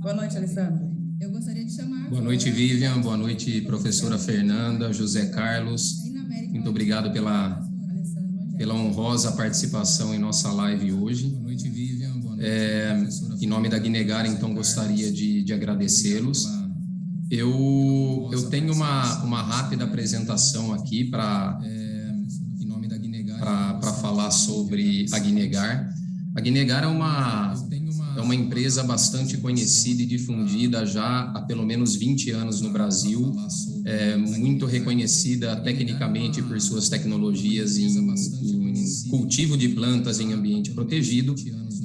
Boa noite, Alessandro. Eu gostaria de chamar... Boa noite, Vivian. Boa noite, professora Fernanda, José Carlos. Muito obrigado pela honrosa participação em nossa live hoje. Boa noite, Vivian. Boa noite, em nome da Guinegar, então, gostaria de agradecê-los. Eu tenho uma rápida apresentação aqui para falar sobre a Guinegar. A Guinegar é uma empresa bastante conhecida e difundida já há pelo menos 20 anos no Brasil, muito reconhecida tecnicamente por suas tecnologias em cultivo de plantas em ambiente protegido,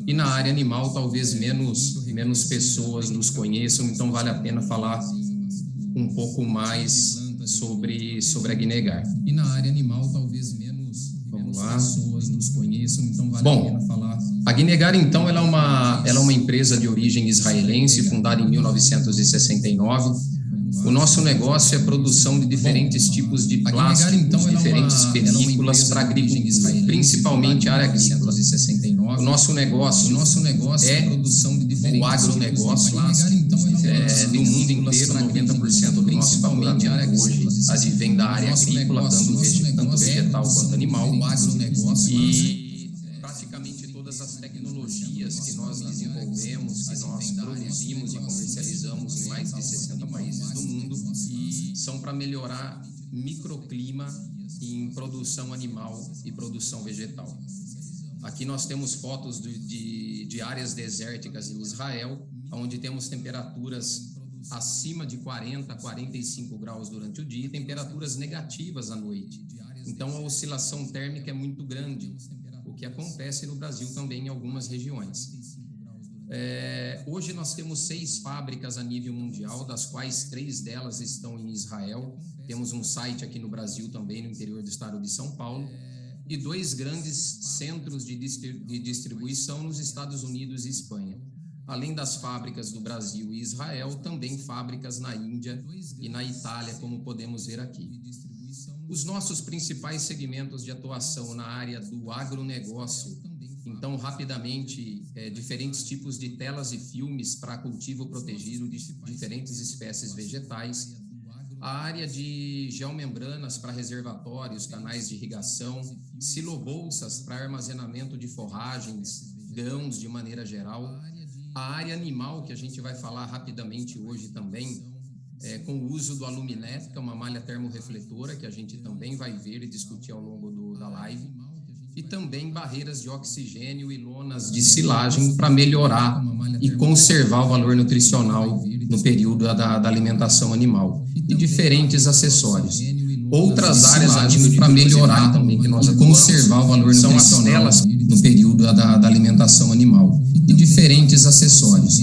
e na área animal talvez menos pessoas nos conheçam, então vale a pena falar um pouco mais sobre a Guinegar. E na área animal talvez menos pessoas nos conheçam, então vale a pena falar. A Guinegar, então, ela é uma empresa de origem israelense, fundada em 1969. O nosso negócio é a produção de diferentes tipos de plásticos, diferentes películas para agricultura, principalmente a área agrícola. O nosso negócio é o agronegócio. No mundo inteiro, 90% do nosso faturamento hoje advém da área agrícola, tanto vegetal quanto animal. E praticamente todas as tecnologias que nós desenvolvemos, que nós produzimos e comercializamos em mais de 60 países do mundo, são para melhorar microclima em produção animal e produção vegetal. Aqui nós temos fotos de áreas desérticas em Israel, onde temos temperaturas acima de 40 a 45 graus durante o dia e temperaturas negativas à noite. Então a oscilação térmica é muito grande, o que acontece no Brasil também em algumas regiões. Hoje nós temos 6 fábricas a nível mundial, das quais 3 delas estão em Israel. Temos um site aqui no Brasil também, no interior do estado de São Paulo, e 2 grandes centros de distribuição nos Estados Unidos e Espanha. Além das fábricas do Brasil e Israel, também fábricas na Índia e na Itália, como podemos ver aqui. Os nossos principais segmentos de atuação na área do agronegócio, então, rapidamente, diferentes tipos de telas e filmes para cultivo protegido de diferentes espécies vegetais, a área de geomembranas para reservatórios, canais de irrigação, silobolsas para armazenamento de forragens, grãos de maneira geral, a área animal, que a gente vai falar rapidamente hoje também, com o uso do Aluminet, que é uma malha termorrefletora, que a gente também vai ver e discutir ao longo da live, e também barreiras de oxigênio e lonas de silagem para melhorar e conservar o valor nutricional no período da alimentação animal, e diferentes acessórios. Outras áreas ativas para melhorar também, que nós conservar o valor nutricional no período da alimentação animal, e diferentes acessórios.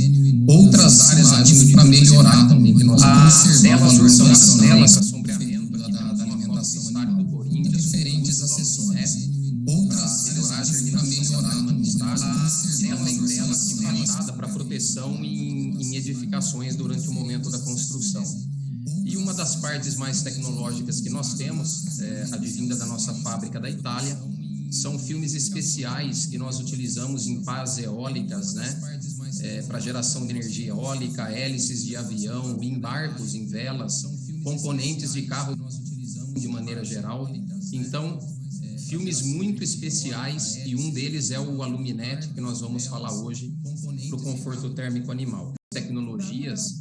Outras áreas ativas para melhorar também, que nós conservar o valor nutricional da alimentação animal, e diferentes acessórios. Para proteção em edificações durante o momento da construção. E uma das partes mais tecnológicas que nós temos, advinda da nossa fábrica da Itália, são filmes especiais que nós utilizamos em pás eólicas, para geração de energia eólica, hélices de avião, em barcos, em velas, componentes de carro de maneira geral. Então, filmes muito especiais, e um deles é o Aluminet, que nós vamos falar hoje, para o conforto térmico animal. Tecnologias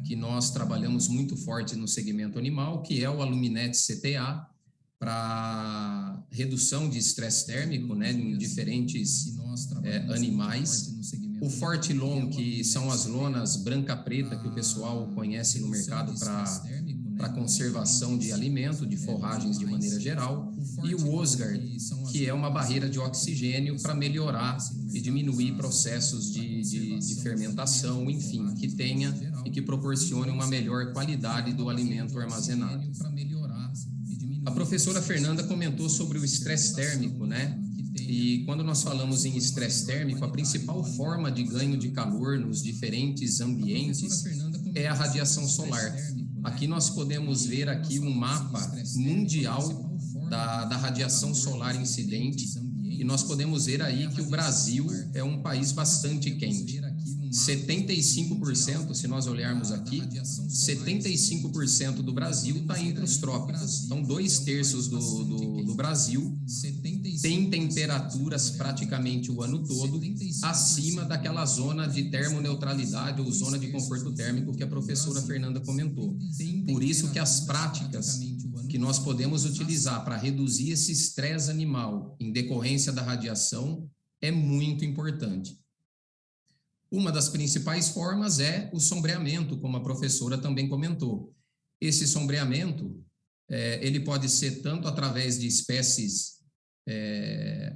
que nós trabalhamos muito forte no segmento animal, que é o Aluminet CTA, para redução de estresse térmico, em diferentes animais. O Fortilon, que são as lonas branca-preta que o pessoal conhece no mercado para conservação de alimento, de forragens de maneira geral, e o Osgard, que é uma barreira de oxigênio para melhorar e diminuir processos de fermentação, enfim, que tenha e que proporcione uma melhor qualidade do alimento armazenado. A professora Fernanda comentou sobre o estresse térmico, E quando nós falamos em estresse térmico, a principal forma de ganho de calor nos diferentes ambientes é a radiação solar. Aqui nós podemos ver aqui um mapa mundial da radiação solar incidente, e nós podemos ver aí que o Brasil é um país bastante quente. 75%, se nós olharmos aqui, 75% do Brasil está entre os trópicos. Então, 2/3 do Brasil tem temperaturas praticamente o ano todo acima daquela zona de termoneutralidade ou zona de conforto térmico que a professora Fernanda comentou. Por isso que as práticas que nós podemos utilizar para reduzir esse estresse animal em decorrência da radiação é muito importante. Uma das principais formas é o sombreamento, como a professora também comentou. Esse sombreamento, ele pode ser tanto através de espécies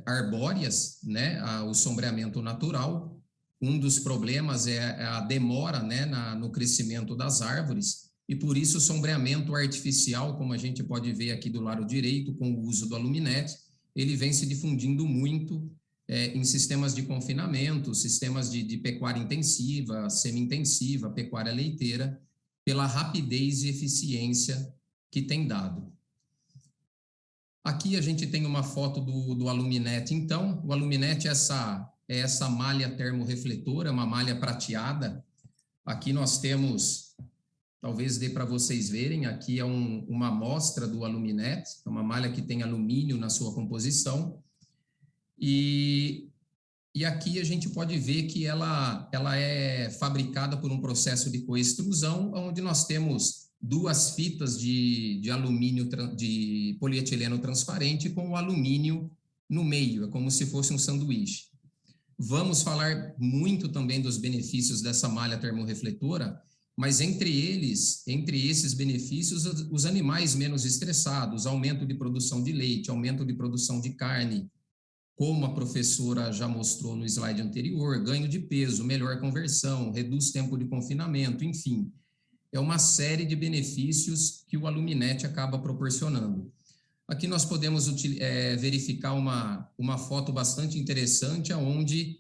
arbóreas, né, o sombreamento natural. Um dos problemas é a demora, né, no crescimento das árvores, e por isso o sombreamento artificial, como a gente pode ver aqui do lado direito, com o uso do aluminete, ele vem se difundindo muito em sistemas de confinamento, sistemas de pecuária intensiva, semi-intensiva, pecuária leiteira, pela rapidez e eficiência que tem dado. Aqui a gente tem uma foto do aluminete. Então, o aluminete é essa malha termorrefletora, uma malha prateada. Aqui nós temos, talvez dê para vocês verem, aqui é uma amostra do aluminete, é uma malha que tem alumínio na sua composição. E aqui a gente pode ver que ela é fabricada por um processo de coextrusão, onde nós temos 2 fitas de alumínio, de polietileno transparente com o alumínio no meio, é como se fosse um sanduíche. Vamos falar muito também dos benefícios dessa malha termorrefletora, mas entre esses benefícios, os animais menos estressados, aumento de produção de leite, aumento de produção de carne, como a professora já mostrou no slide anterior, ganho de peso, melhor conversão, reduz tempo de confinamento, enfim. É uma série de benefícios que o aluminete acaba proporcionando. Aqui nós podemos verificar uma foto bastante interessante, onde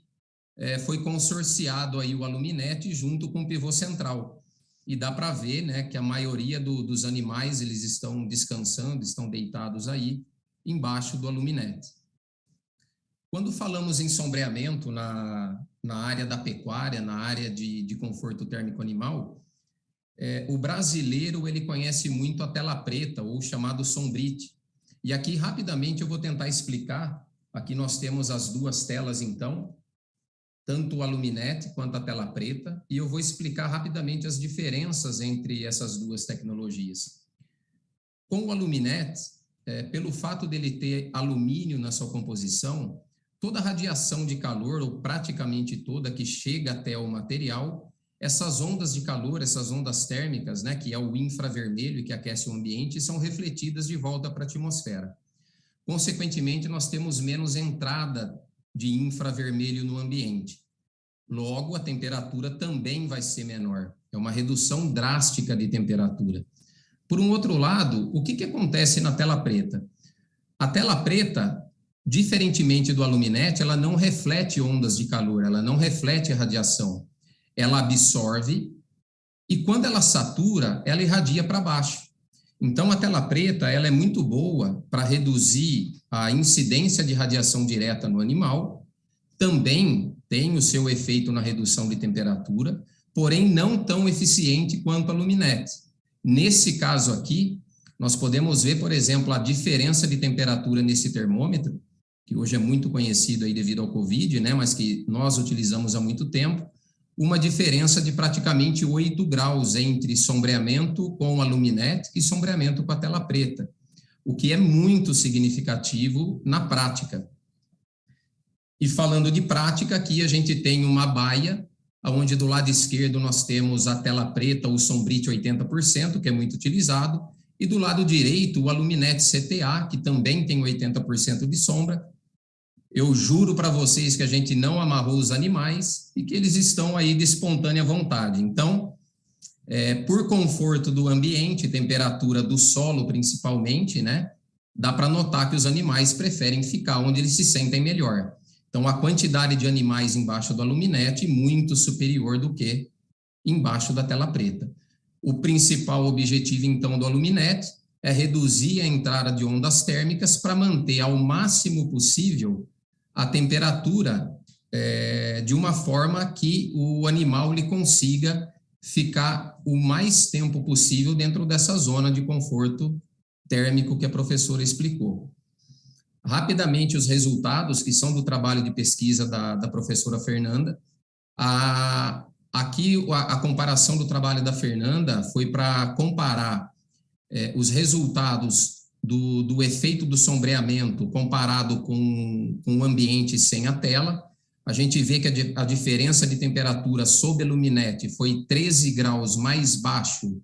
foi consorciado aí o aluminete junto com o pivô central. E dá para ver, né, que a maioria dos animais eles estão descansando, estão deitados aí embaixo do aluminete. Quando falamos em sombreamento na área da pecuária, na área de conforto térmico animal, o brasileiro ele conhece muito a tela preta, ou chamado sombrite. E aqui, rapidamente, eu vou tentar explicar. Aqui nós temos as 2 telas, então, tanto o aluminete quanto a tela preta, e eu vou explicar rapidamente as diferenças entre essas 2 tecnologias. Com o aluminete, pelo fato dele ter alumínio na sua composição, toda a radiação de calor, ou praticamente toda, que chega até o material, essas ondas de calor, essas ondas térmicas, né, que é o infravermelho e que aquece o ambiente, são refletidas de volta para a atmosfera. Consequentemente, nós temos menos entrada de infravermelho no ambiente. Logo, a temperatura também vai ser menor. É uma redução drástica de temperatura. Por um outro lado, o que acontece na tela preta? A tela preta, diferentemente do aluminete, ela não reflete ondas de calor, ela não reflete radiação. Ela absorve e quando ela satura, ela irradia para baixo. Então, a tela preta ela é muito boa para reduzir a incidência de radiação direta no animal, também tem o seu efeito na redução de temperatura, porém não tão eficiente quanto a aluminete. Nesse caso aqui, nós podemos ver, por exemplo, a diferença de temperatura nesse termômetro, que hoje é muito conhecido aí devido ao Covid, né, mas que nós utilizamos há muito tempo, uma diferença de praticamente 8 graus entre sombreamento com aluminete e sombreamento com a tela preta, o que é muito significativo na prática. E falando de prática, aqui a gente tem uma baia, onde do lado esquerdo nós temos a tela preta, o sombrite 80%, que é muito utilizado, e do lado direito o aluminete CTA, que também tem 80% de sombra. Eu juro para vocês que a gente não amarrou os animais e que eles estão aí de espontânea vontade. Então, por conforto do ambiente, temperatura do solo principalmente, né, dá para notar que os animais preferem ficar onde eles se sentem melhor. Então, a quantidade de animais embaixo do aluminete é muito superior do que embaixo da tela preta. O principal objetivo, então, do aluminete é reduzir a entrada de ondas térmicas para manter ao máximo possível a temperatura de uma forma que o animal ele consiga ficar o mais tempo possível dentro dessa zona de conforto térmico que a professora explicou. Rapidamente, os resultados, que são do trabalho de pesquisa da professora Fernanda. Aqui, a comparação do trabalho da Fernanda foi para comparar os resultados do efeito do sombreamento comparado com o ambiente sem a tela. A gente vê que a diferença de temperatura sob a luminete foi 13 graus mais baixo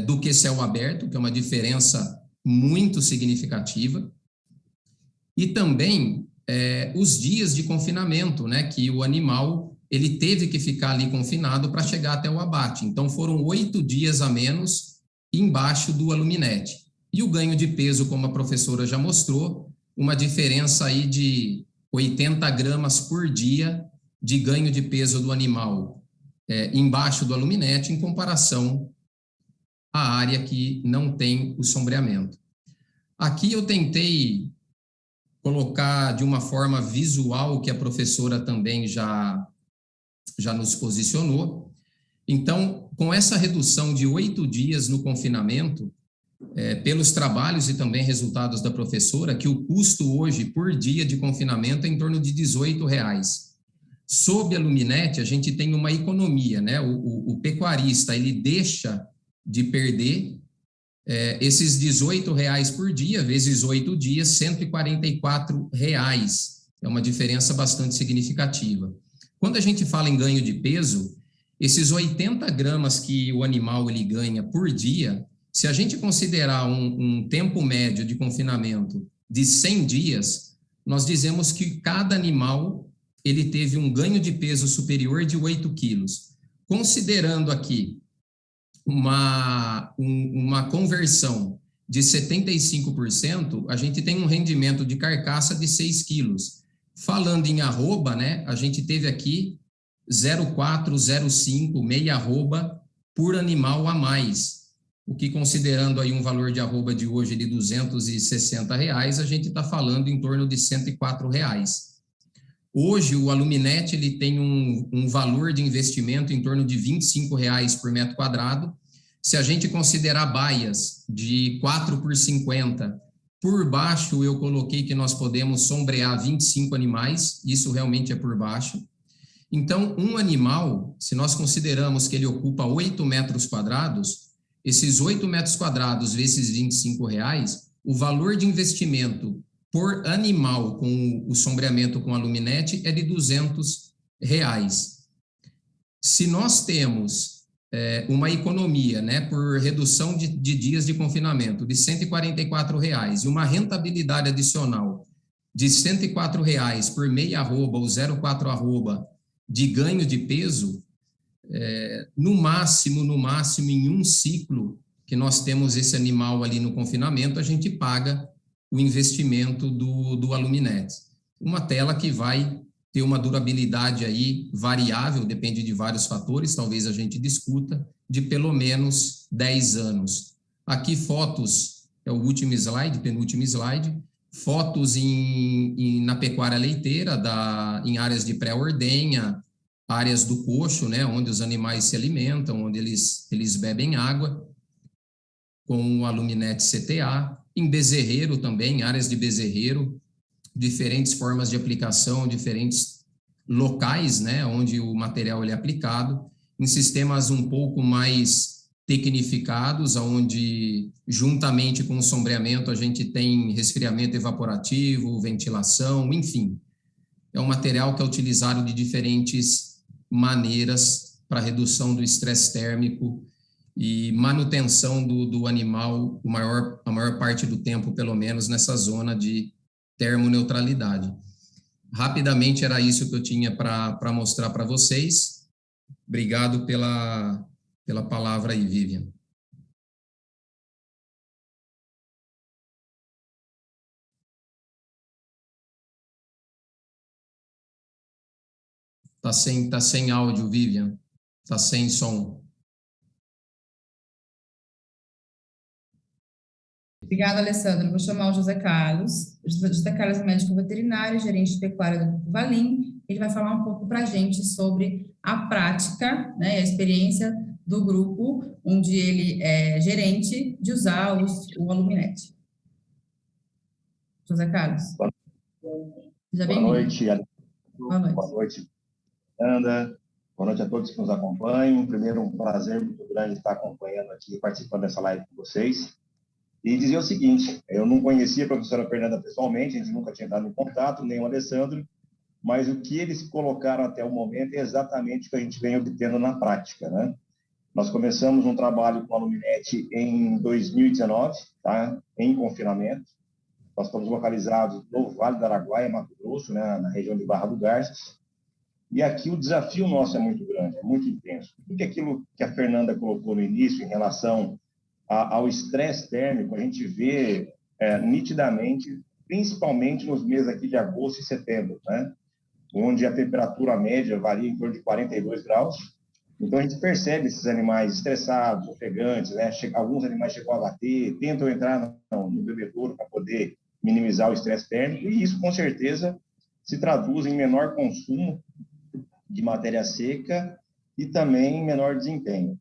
do que céu aberto, que é uma diferença muito significativa. E também os dias de confinamento, né, que o animal ele teve que ficar ali confinado para chegar até o abate. Então, foram 8 dias a menos embaixo do aluminete. E o ganho de peso, como a professora já mostrou, uma diferença aí de 80 gramas por dia de ganho de peso do animal embaixo do aluminete, em comparação à área que não tem o sombreamento. Aqui eu tentei colocar de uma forma visual que a professora também já nos posicionou. Então, com essa redução de 8 dias no confinamento, pelos trabalhos e também resultados da professora, que o custo hoje por dia de confinamento é em torno de R$18. Sob a luminete, a gente tem uma economia, né? O pecuarista, ele deixa de perder esses R$18 por dia, vezes 8 dias, R$144. É uma diferença bastante significativa. Quando a gente fala em ganho de peso, esses 80 gramas que o animal ele ganha por dia, se a gente considerar um tempo médio de confinamento de 100 dias, nós dizemos que cada animal ele teve um ganho de peso superior de 8 quilos. Considerando aqui uma conversão de 75%, a gente tem um rendimento de carcaça de 6 quilos. Falando em arroba, né, a gente teve aqui 0,405, meia arroba por animal a mais. O que, considerando aí um valor de arroba de hoje de R$260, a gente está falando em torno de R$104. Hoje, o aluminete ele tem um valor de investimento em torno de R$25 por metro quadrado. Se a gente considerar baias de 4 por 50, por baixo eu coloquei que nós podemos sombrear 25 animais, isso realmente é por baixo. Então, um animal, se nós consideramos que ele ocupa 8 metros quadrados, esses 8 metros quadrados vezes R$25, o valor de investimento por animal com o sombreamento com aluminete é de R$200. Se nós temos uma economia, né, por redução de dias de confinamento de R$144 e uma rentabilidade adicional de R$104 por meia arroba ou 0,4 arroba de ganho de peso, no máximo, em um ciclo que nós temos esse animal ali no confinamento, a gente paga o investimento do aluminete. Uma tela que vai ter uma durabilidade aí variável, depende de vários fatores, talvez a gente discuta, de pelo menos 10 anos. Aqui fotos, é o último slide, penúltimo slide, fotos na pecuária leiteira, em áreas de pré-ordenha, áreas do coxo, né, onde os animais se alimentam, onde eles bebem água, com o aluminete CTA, em bezerreiro também, áreas de bezerreiro, diferentes formas de aplicação, diferentes locais, né, onde o material ele é aplicado, em sistemas um pouco mais tecnificados, onde juntamente com o sombreamento a gente tem resfriamento evaporativo, ventilação, enfim. É um material que é utilizado de diferentes maneiras para redução do estresse térmico e manutenção do animal a maior parte do tempo, pelo menos, nessa zona de termoneutralidade. Rapidamente, era isso que eu tinha para mostrar para vocês. Obrigado pela palavra aí, Vivian. Tá sem áudio, Vivian. Tá sem som. Obrigada, Alessandra. Vou chamar o José Carlos. O José Carlos é médico veterinário, gerente de pecuária do Grupo Valim. Ele vai falar um pouco para a gente sobre a prática, né, e a experiência do grupo, onde ele é gerente, de usar o Aluminet. José Carlos, seja Boa bem-vindo. noite, Boa noite. boa noite, Fernanda. Boa noite a todos que nos acompanham. Primeiro, um prazer muito grande estar acompanhando aqui, participando dessa live com vocês. E dizer o seguinte, eu não conhecia a professora Fernanda pessoalmente, a gente nunca tinha entrado em contato, nem o Alessandro, mas o que eles colocaram até o momento é exatamente o que a gente vem obtendo na prática, né? Nós começamos um trabalho com a Aluminet em 2019, tá? Em confinamento. Nós estamos localizados no Vale do Araguaia, Mato Grosso, né? Na região de Barra do Garças. E aqui o desafio nosso é muito grande, é muito intenso. Porque aquilo que a Fernanda colocou no início em relação ao estresse térmico, a gente vê nitidamente, principalmente nos meses aqui de agosto e setembro, né? Onde a temperatura média varia em torno de 42 graus. Então, a gente percebe esses animais estressados, ofegantes, né? Alguns animais chegam a bater, tentam entrar no bebedouro para poder minimizar o estresse térmico, e isso, com certeza, se traduz em menor consumo de matéria seca e também menor desempenho.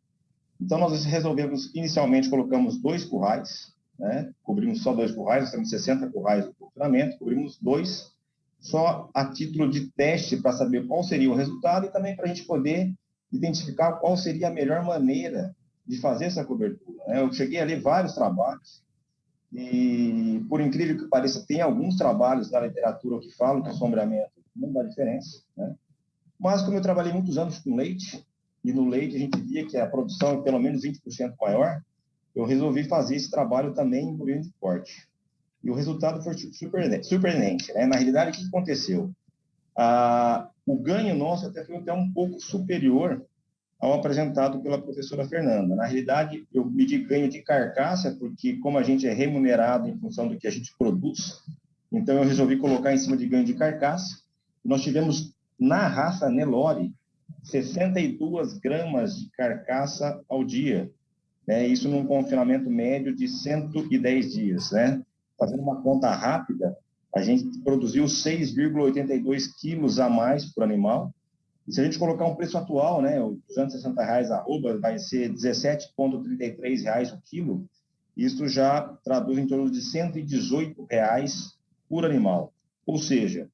Então, nós resolvemos, inicialmente, colocamos 2 currais, né? Cobrimos só 2 currais, nós temos 60 currais no confinamento, cobrimos 2, só a título de teste para saber qual seria o resultado e também para a gente poder identificar qual seria a melhor maneira de fazer essa cobertura, né? Eu cheguei a ler vários trabalhos e, por incrível que pareça, tem alguns trabalhos na literatura que falam que o sombreamento não dá diferença, né? Mas, como eu trabalhei muitos anos com leite, e no leite a gente via que a produção é pelo menos 20% maior, eu resolvi fazer esse trabalho também em bovino de corte. E o resultado foi surpreendente, né? Na realidade, o que aconteceu? O ganho nosso até foi até um pouco superior ao apresentado pela professora Fernanda. Na realidade, eu medi ganho de carcaça, porque como a gente é remunerado em função do que a gente produz, então eu resolvi colocar em cima de ganho de carcaça. Nós tivemos, na raça Nelore, 62 gramas de carcaça ao dia, né? Isso num confinamento médio de 110 dias, né? Fazendo uma conta rápida, a gente produziu 6,82 quilos a mais por animal. E se a gente colocar um preço atual, né, R$ 260 arroba, vai ser R$ 17,33 o quilo. Isso já traduz em torno de R$ 118 por animal. Ou seja,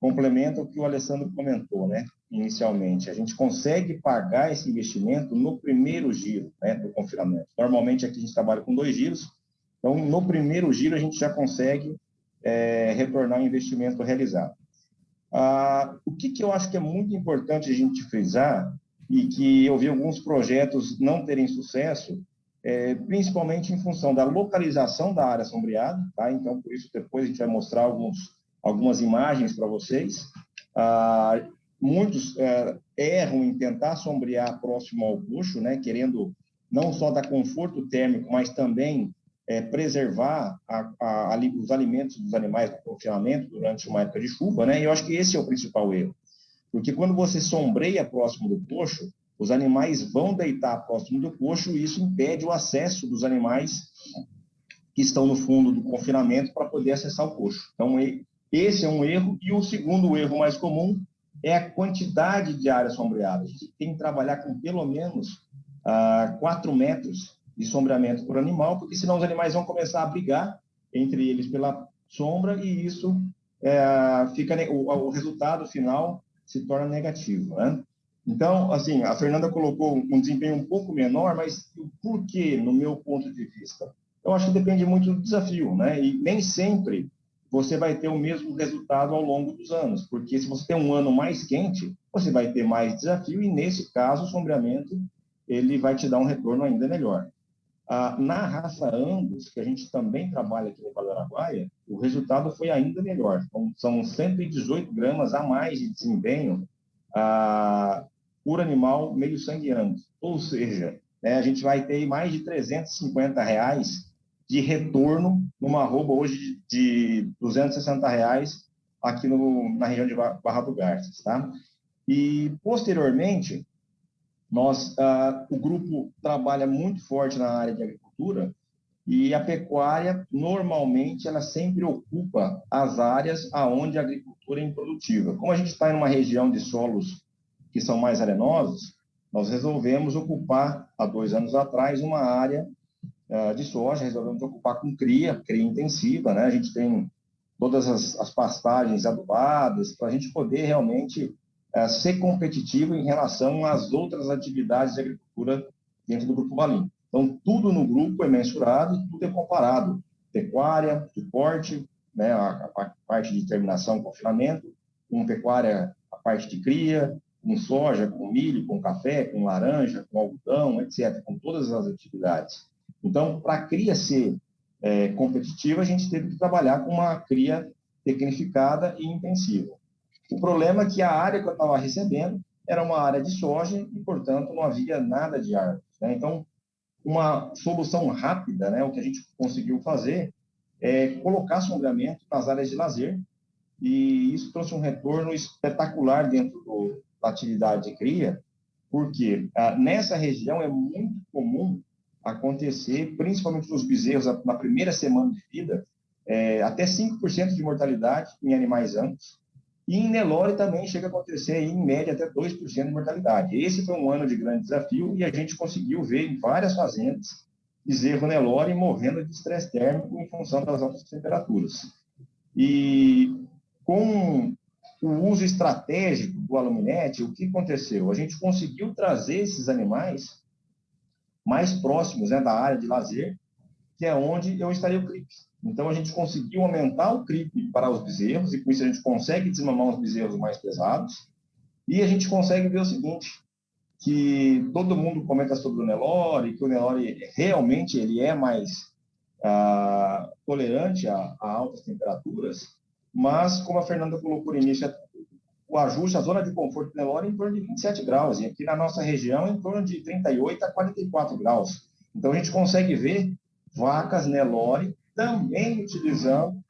complementa o que o Alessandro comentou, né, inicialmente. A gente consegue pagar esse investimento no primeiro giro, né, do confinamento. Normalmente aqui a gente trabalha com 2 giros, então no primeiro giro a gente já consegue retornar o investimento realizado. O que eu acho que é muito importante a gente frisar, e que eu vi alguns projetos não terem sucesso, principalmente em função da localização da área sombreada, tá? Então, por isso, depois a gente vai mostrar algumas imagens para vocês. Muitos erram em tentar sombrear próximo ao coxo, né? Querendo não só dar conforto térmico, mas também preservar os alimentos dos animais no confinamento durante uma época de chuva, né? E eu acho que esse é o principal erro. Porque quando você sombreia próximo do coxo, os animais vão deitar próximo do coxo e isso impede o acesso dos animais que estão no fundo do confinamento para poder acessar o coxo. Então, esse é um erro. E o segundo erro mais comum é a quantidade de área sombreada. A gente tem que trabalhar com pelo menos 4 metros de sombreamento por animal, porque senão os animais vão começar a brigar entre eles pela sombra e isso o resultado final se torna negativo, né? Então, assim, a Fernanda colocou um desempenho um pouco menor, mas por que, no meu ponto de vista? Eu acho que depende muito do desafio, né? E nem sempre você vai ter o mesmo resultado ao longo dos anos, porque se você tem um ano mais quente, você vai ter mais desafio e, nesse caso, o sombreamento ele vai te dar um retorno ainda melhor. Na raça Angus, que a gente também trabalha aqui no Vale do Araguaia, o resultado foi ainda melhor. Então, são 118 gramas a mais de desempenho por animal meio sangue Angus. Ou seja, a gente vai ter mais de R$350 de retorno numa arroba hoje de R$260 aqui na região de Barra do Garças, tá? E, posteriormente, o grupo trabalha muito forte na área de agricultura E a pecuária, normalmente, ela sempre ocupa as áreas aonde a agricultura é improdutiva. Como a gente está em uma região de solos que são mais arenosos, nós resolvemos ocupar, há 2 anos atrás, uma área de soja, resolvemos ocupar com cria intensiva, né? A gente tem todas as pastagens adubadas, para a gente poder realmente ser competitivo em relação às outras atividades de agricultura dentro do Grupo Valim. Então, tudo no grupo é mensurado e tudo é comparado. Pecuária, suporte, né, a parte de terminação, confinamento, com pecuária, a parte de cria, com soja, com milho, com café, com laranja, com algodão, etc., com todas as atividades. Então, para a cria ser competitiva, a gente teve que trabalhar com uma cria tecnificada e intensiva. O problema é que a área que eu estava recebendo era uma área de soja e, portanto, não havia nada de árvores, né? Então, uma solução rápida, né, o que a gente conseguiu fazer é colocar sombreamento nas áreas de lazer, e isso trouxe um retorno espetacular dentro da atividade de cria, porque nessa região é muito comum acontecer, principalmente nos bezerros, na primeira semana de vida, até 5% de mortalidade em animais amplos, e em Nelore também chega a acontecer, em média, até 2% de mortalidade. Esse foi um ano de grande desafio e a gente conseguiu ver em várias fazendas bezerro Nelore morrendo de estresse térmico em função das altas temperaturas. E com o uso estratégico do aluminete, o que aconteceu? A gente conseguiu trazer esses animais mais próximos, né, da área de lazer, que é onde eu estaria o CRIP. Então, a gente conseguiu aumentar o CRIP para os bezerros, e com isso a gente consegue desmamar os bezerros mais pesados, e a gente consegue ver o seguinte, que todo mundo comenta sobre o Nelore, que o Nelore realmente ele é mais tolerante a altas temperaturas, mas, como a Fernanda colocou no início, o ajuste, a zona de conforto do Nelore é em torno de 27 graus, e aqui na nossa região é em torno de 38 a 44 graus. Então, a gente consegue ver vacas Nelore também utilizando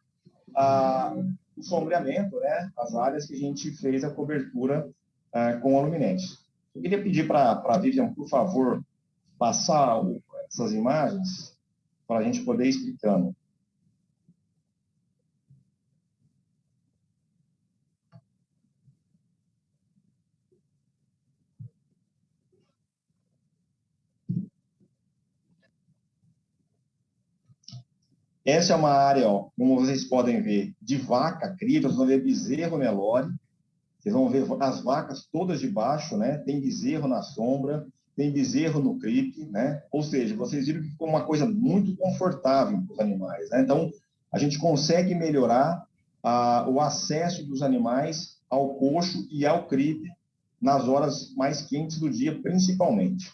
o sombreamento, né, as áreas que a gente fez a cobertura com aluminete. Eu queria pedir para a Vivian, por favor, passar essas imagens para a gente poder ir explicando. Essa é uma área, ó, como vocês podem ver, de vaca cria, vocês vão ver bezerro Nelore, vocês vão ver as vacas todas de baixo, né? Tem bezerro na sombra, tem bezerro no CRIP, né? Ou seja, vocês viram que ficou uma coisa muito confortável para os animais, né? Então, a gente consegue melhorar o acesso dos animais ao coxo e ao CRIP nas horas mais quentes do dia, principalmente.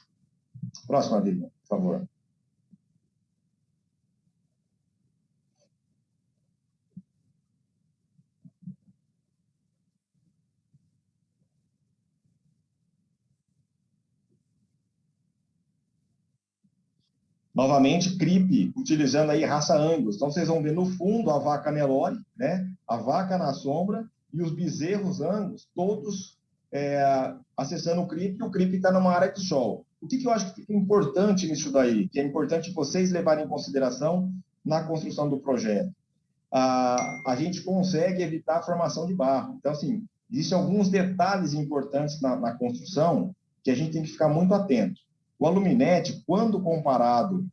Próxima, Vivian, por favor. Novamente, CRIP, utilizando aí raça Angus. Então, vocês vão ver no fundo a vaca Nelore, né? A vaca na sombra e os bezerros Angus, todos acessando o CRIP, e o CRIP está numa área de sol. O que eu acho que é importante nisso daí, que é importante vocês levarem em consideração na construção do projeto? A gente consegue evitar a formação de barro. Então, assim, existem alguns detalhes importantes na construção que a gente tem que ficar muito atento. O aluminete, quando comparado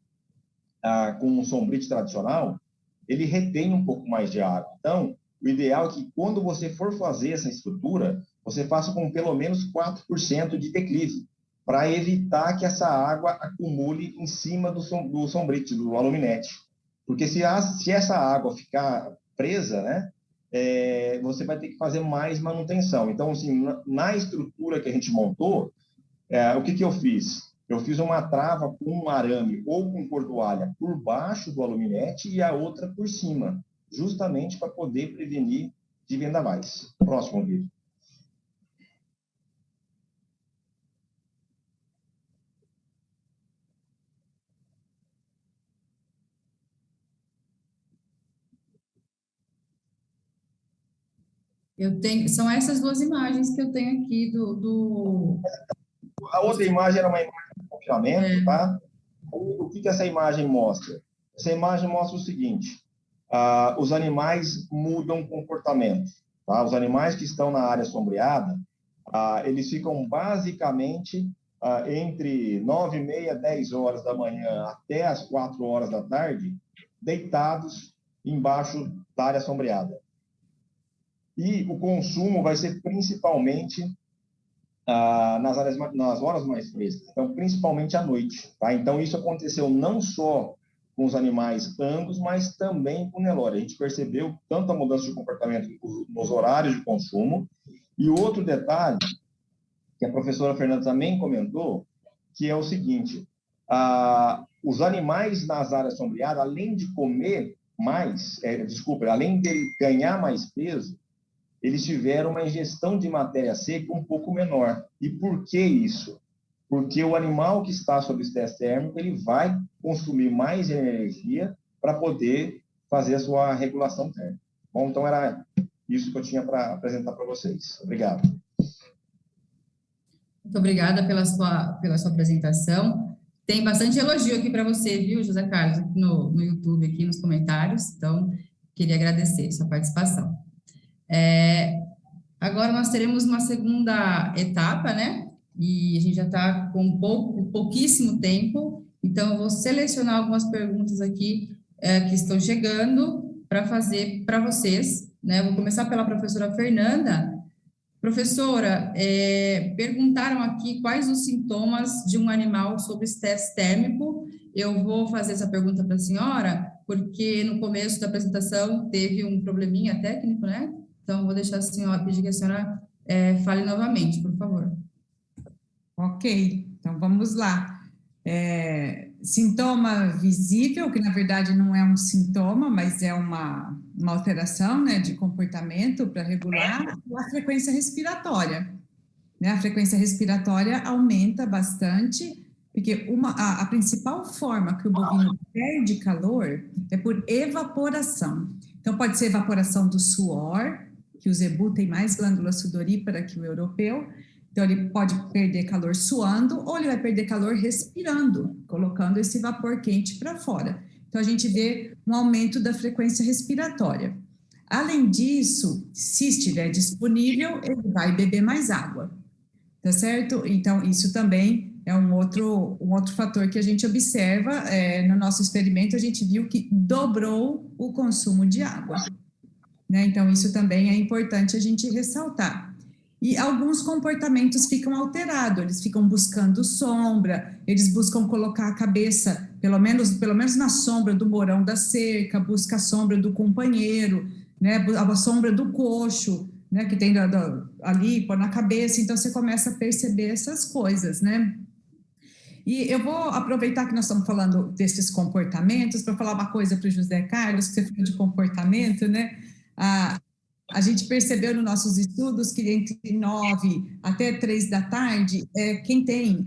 com o sombrite tradicional, ele retém um pouco mais de água. Então, o ideal é que quando você for fazer essa estrutura, você faça com pelo menos 4% de declive, para evitar que essa água acumule em cima do sombrite, do aluminete. Porque se essa água ficar presa, né, você vai ter que fazer mais manutenção. Então, assim, na estrutura que a gente montou, o que eu fiz? Eu fiz uma trava com um arame ou com cordoalha por baixo do aluminete e a outra por cima, justamente para poder prevenir de vendavais. Próximo vídeo. São essas duas imagens que eu tenho aqui A outra imagem era uma imagem de confinamento, tá? O que essa imagem mostra? Essa imagem mostra o seguinte, os animais mudam comportamento. Tá? Os animais que estão na área sombreada, eles ficam basicamente entre 9h30, 10 horas da manhã até as 4 horas da tarde, deitados embaixo da área sombreada. E o consumo vai ser principalmente nas horas mais frescas, então principalmente à noite. Tá? Então isso aconteceu não só com os animais angus, mas também com o Nelore. A gente percebeu tanto a mudança de comportamento nos horários de consumo, e outro detalhe, que a professora Fernanda também comentou, que é o seguinte, os animais nas áreas sombreadas, além de comer mais, além de ganhar mais peso, eles tiveram uma ingestão de matéria seca um pouco menor. E por que isso? Porque o animal que está sob estresse térmico, ele vai consumir mais energia para poder fazer a sua regulação térmica. Bom, então era isso que eu tinha para apresentar para vocês. Obrigado. Muito obrigada pela sua apresentação. Tem bastante elogio aqui para você, viu, José Carlos, aqui no YouTube, aqui nos comentários. Então, queria agradecer sua participação. Agora nós teremos uma segunda etapa, né? E a gente já está com pouquíssimo tempo, então eu vou selecionar algumas perguntas aqui que estão chegando para fazer para vocês, né? Vou começar pela professora Fernanda. Professora, perguntaram aqui quais os sintomas de um animal sob estresse térmico. Eu vou fazer essa pergunta para a senhora, porque no começo da apresentação teve um probleminha técnico, né? Então, vou deixar a senhora, pedir que a senhora fale novamente, por favor. Ok, então vamos lá. Sintoma visível, que na verdade não é um sintoma, mas é uma alteração, né, de comportamento para regular a frequência respiratória. Né? A frequência respiratória aumenta bastante, porque a principal forma que o bovino perde calor é por evaporação. Então, pode ser evaporação do suor, que o zebu tem mais glândula sudorípara que o europeu, então ele pode perder calor suando, ou ele vai perder calor respirando, colocando esse vapor quente para fora. Então a gente vê um aumento da frequência respiratória. Além disso, se estiver disponível, ele vai beber mais água, tá certo? Então isso também é um outro fator que a gente observa. No nosso experimento a gente viu que dobrou o consumo de água. Né? Então, isso também é importante a gente ressaltar. E alguns comportamentos ficam alterados, eles ficam buscando sombra, eles buscam colocar a cabeça, pelo menos na sombra do morão da cerca, busca a sombra do companheiro, né? A sombra do coxo, né? Que tem ali, pôr na cabeça, então você começa a perceber essas coisas, né? E eu vou aproveitar que nós estamos falando desses comportamentos para falar uma coisa para o José Carlos, que você falou de comportamento, né? A gente percebeu nos nossos estudos que entre 9 até 3 da tarde, quem tem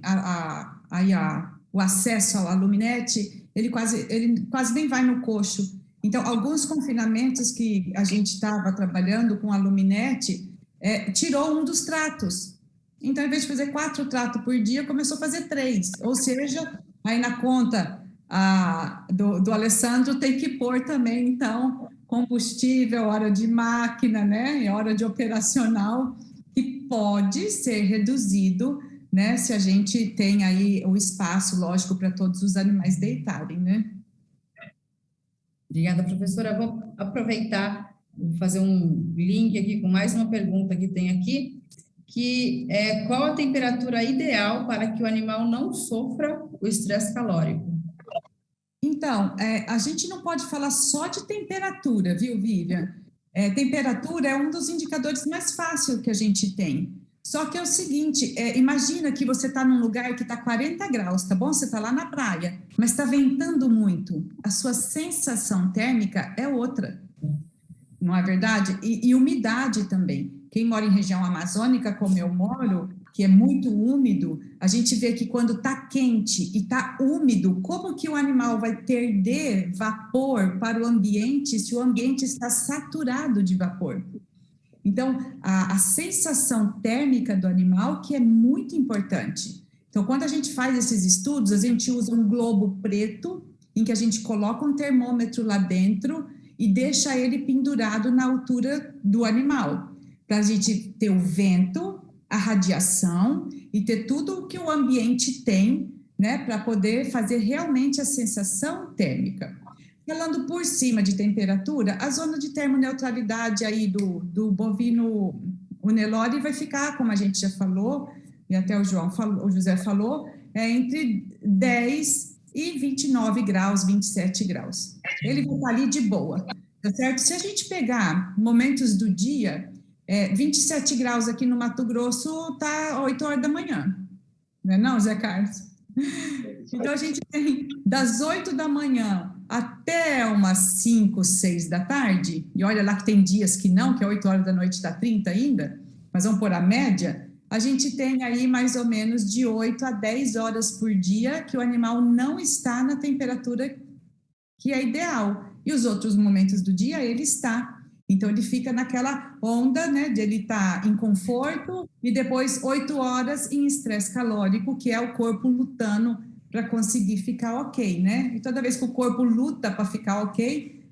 o acesso à luminete, ele quase nem vai no coxo. Então, alguns confinamentos que a gente estava trabalhando com a luminete, tirou um dos tratos. Então, em vez de fazer 4 tratos por dia, começou a fazer 3. Ou seja, aí na conta do Alessandro tem que pôr também, então, combustível, hora de máquina, né, hora de operacional, que pode ser reduzido, né, se a gente tem aí o espaço, lógico, para todos os animais deitarem, né. Obrigada, professora. Vou aproveitar, vou fazer um link aqui com mais uma pergunta que tem aqui, que é qual a temperatura ideal para que o animal não sofra o estresse calórico? Então, a gente não pode falar só de temperatura, viu, Vivian? Temperatura é um dos indicadores mais fáceis que a gente tem. Só que é o seguinte, imagina que você está num lugar que está 40 graus, tá bom? Você está lá na praia, mas está ventando muito. A sua sensação térmica é outra, não é verdade? E umidade também. Quem mora em região amazônica, como eu moro, que é muito úmido, a gente vê que quando está quente e está úmido, como que o animal vai perder vapor para o ambiente se o ambiente está saturado de vapor? Então, a sensação térmica do animal que é muito importante. Então, quando a gente faz esses estudos, a gente usa um globo preto em que a gente coloca um termômetro lá dentro e deixa ele pendurado na altura do animal, para a gente ter o vento, a radiação e ter tudo o que o ambiente tem, né, para poder fazer realmente a sensação térmica. Falando por cima de temperatura, a zona de termoneutralidade aí do bovino, o Nelore, vai ficar, como a gente já falou, e até o José falou, entre 10 e 29 graus, 27 graus. Ele vai estar ali de boa, tá certo? Se a gente pegar momentos do dia, 27 graus aqui no Mato Grosso tá 8 horas da manhã, não é não, Zé Carlos? Então, a gente tem das 8 da manhã até umas 5, 6 da tarde, e olha lá que tem dias que não, que é 8 horas da noite está 30 ainda, mas vamos pôr a média, a gente tem aí mais ou menos de 8 a 10 horas por dia que o animal não está na temperatura que é ideal. E os outros momentos do dia ele está. Então, ele fica naquela onda, né, de ele estar em conforto e depois 8 horas em estresse calórico, que é o corpo lutando para conseguir ficar ok, né? E toda vez que o corpo luta para ficar ok,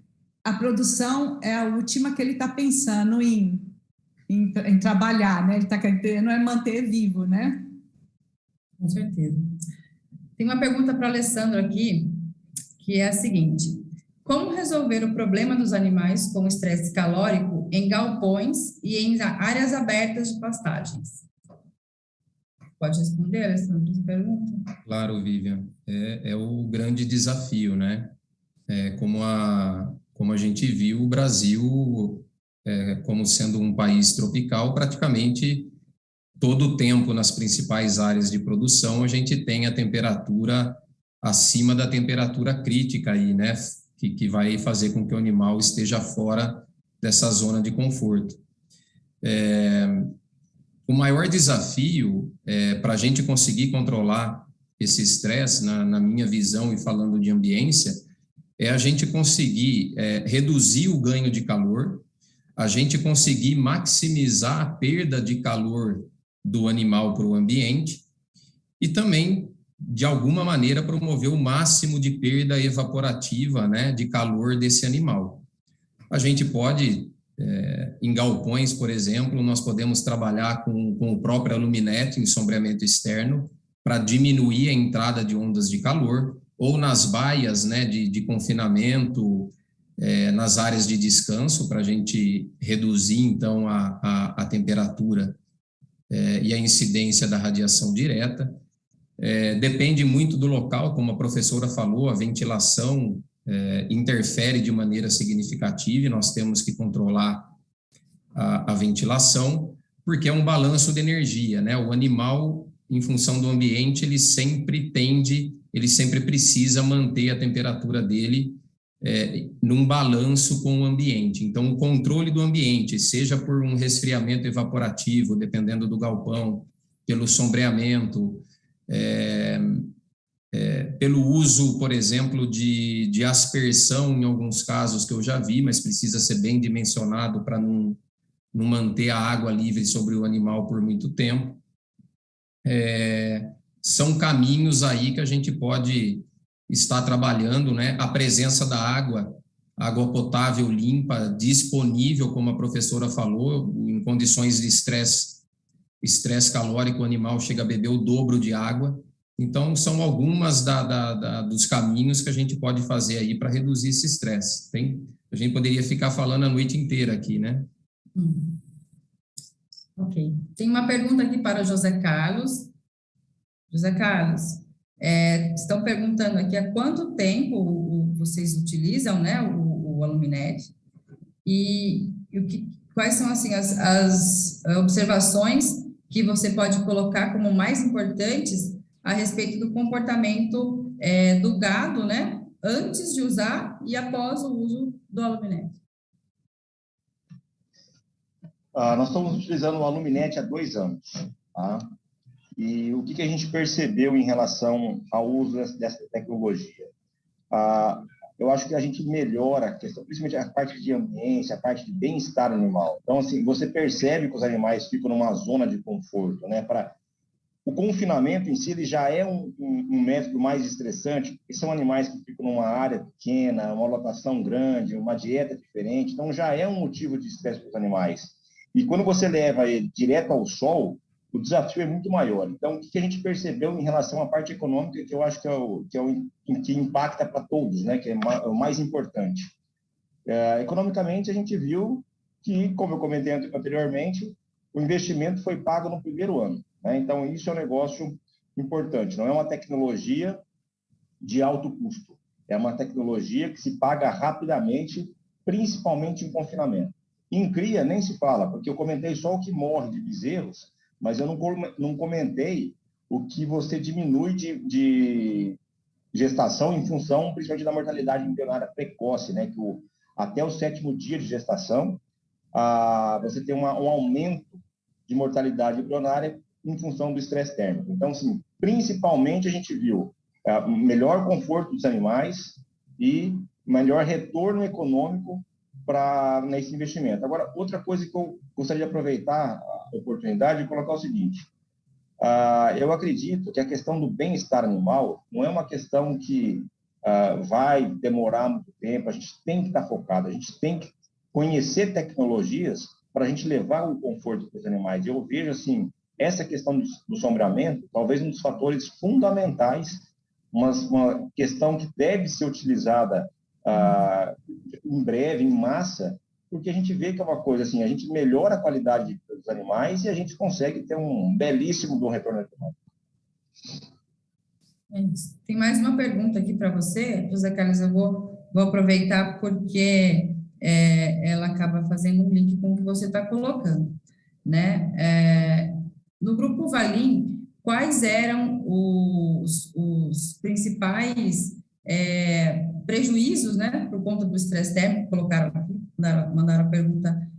a produção é a última que ele está pensando em trabalhar, né? Ele está querendo manter vivo, né? Com certeza. Tem uma pergunta para a Alessandra aqui, que é a seguinte: como resolver o problema dos animais com estresse calórico em galpões e em áreas abertas de pastagens? Pode responder, Alessandra, essa pergunta? Claro, Vivian. É o grande desafio, né? Como a gente viu, o Brasil, como sendo um país tropical, praticamente todo o tempo nas principais áreas de produção, a gente tem a temperatura acima da temperatura crítica aí, né? Que vai fazer com que o animal esteja fora dessa zona de conforto. O maior desafio para a gente conseguir controlar esse estresse, na minha visão e falando de ambiência, é a gente conseguir reduzir o ganho de calor, a gente conseguir maximizar a perda de calor do animal para o ambiente e também, de alguma maneira, promover o máximo de perda evaporativa, né, de calor desse animal. A gente pode, em galpões, por exemplo, nós podemos trabalhar com o próprio aluminete em sombreamento externo para diminuir a entrada de ondas de calor, ou nas baias, né, de confinamento, nas áreas de descanso, para a gente reduzir, então, a temperatura e a incidência da radiação direta. Depende muito do local, como a professora falou, a ventilação interfere de maneira significativa e nós temos que controlar a ventilação, porque é um balanço de energia, né? O animal, em função do ambiente, ele sempre precisa manter a temperatura dele num balanço com o ambiente. Então, o controle do ambiente, seja por um resfriamento evaporativo, dependendo do galpão, pelo sombreamento, pelo uso, por exemplo, de aspersão, em alguns casos que eu já vi, mas precisa ser bem dimensionado para não manter a água livre sobre o animal por muito tempo. São caminhos aí que a gente pode estar trabalhando, né? A presença da água potável limpa, disponível, como a professora falou, em condições de estresse calórico, o animal chega a beber o dobro de água. Então, são algumas dos caminhos que a gente pode fazer aí para reduzir esse estresse. A gente poderia ficar falando a noite inteira aqui, né? Ok. Tem uma pergunta aqui para o José Carlos. José Carlos, estão perguntando aqui há quanto tempo vocês utilizam, né, o aluminete e quais são assim as observações que você pode colocar como mais importantes a respeito do comportamento do gado, né, antes de usar e após o uso do aluminete. Nós estamos utilizando o aluminete há 2 anos, tá? E o que a gente percebeu em relação ao uso dessa tecnologia? Eu acho que a gente melhora a questão, principalmente a parte de ambiência, a parte de bem-estar animal. Então, assim, você percebe que os animais ficam numa zona de conforto, né? o confinamento em si ele já é um método mais estressante, porque são animais que ficam numa área pequena, uma lotação grande, uma dieta diferente, então já é um motivo de estresse para os animais. E quando você leva ele direto ao sol, o desafio é muito maior. Então, o que a gente percebeu em relação à parte econômica, que eu acho que impacta para todos, né, que é o mais importante. Economicamente, a gente viu que, como eu comentei anteriormente, o investimento foi pago no primeiro ano, né? Então, isso é um negócio importante. Não é uma tecnologia de alto custo. É uma tecnologia que se paga rapidamente, principalmente em confinamento. Em cria, nem se fala, porque eu comentei só o que morre de bezerros, mas eu não comentei o que você diminui de gestação em função, principalmente, da mortalidade embrionária precoce, né? Que até o 7º dia de gestação, você tem um aumento de mortalidade embrionária em função do estresse térmico. Então, assim, principalmente a gente viu melhor conforto dos animais e melhor retorno econômico nesse investimento. Agora, outra coisa que eu gostaria de aproveitar a oportunidade de colocar é o seguinte: eu acredito que a questão do bem-estar animal não é uma questão que vai demorar muito tempo, a gente tem que estar focado, a gente tem que conhecer tecnologias para a gente levar o conforto para os animais. Eu vejo, assim, essa questão do sombreamento, talvez um dos fatores fundamentais, uma questão que deve ser utilizada em breve, em massa, porque a gente vê que é uma coisa assim, a gente melhora a qualidade dos animais e a gente consegue ter um belíssimo retorno econômico. Tem mais uma pergunta aqui para você, José Carlos, eu vou aproveitar porque ela acaba fazendo um link com o que você está colocando, né? No Grupo Valim, quais eram os principais prejuízos, né, por conta do estresse térmico? Colocaram aqui, mandaram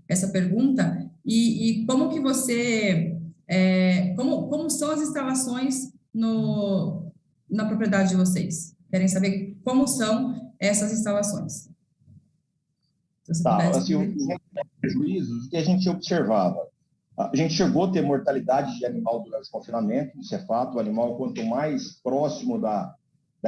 essa pergunta, e como que você, como são as instalações na propriedade de vocês? Querem saber como são essas instalações? Tá, assim, os prejuízos que a gente observava. A gente chegou a ter mortalidade de animal durante o confinamento, isso é fato. O animal, quanto mais próximo da